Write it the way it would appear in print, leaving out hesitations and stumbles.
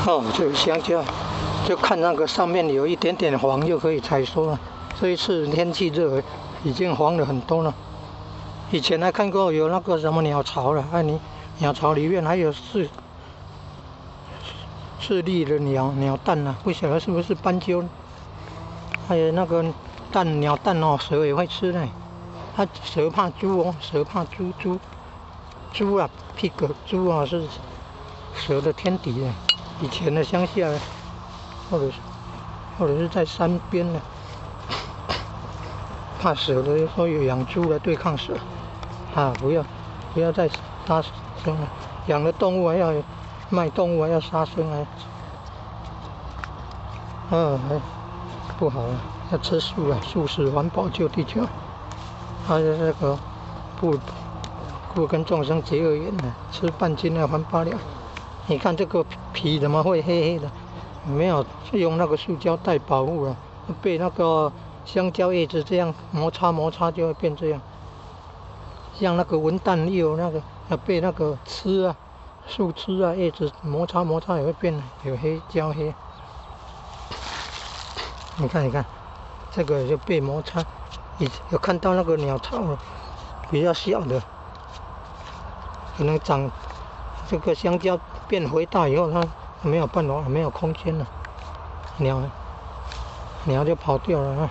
哦，这个香蕉，就看那个上面有一点点黄就可以采收了。这一次天气热，已经黄了很多了。以前还看过有那个什么鸟巢了，鸟巢里面还有四粒的鸟蛋呢，不晓得是不是斑鸠。还有那个鸟蛋哦，蛇也会吃呢。它蛇怕猪哦，蛇怕猪啊，pig 猪啊是蛇的天敌呢。以前的乡下，或者是在山边呢，怕蛇的说有养猪来对抗蛇啊，不要再杀生了，养的动物还要卖动物还要杀生啊，不好了，要吃素啊，素食环保救地球，还有那个不跟众生结恶缘的，吃半斤的还罢了。你看这个皮怎么会黑黑的？没有用那个塑胶袋保护了，被那个香蕉叶子这样摩擦就会变这样。像那个文旦也有那个被那个树枝啊叶子摩擦也会变有焦黑。你看，这个就被摩擦。有看到那个鸟巢了，比较小的，可能长这个香蕉变肥大以后，它没有办法，没有空间了，鸟就跑掉了啊。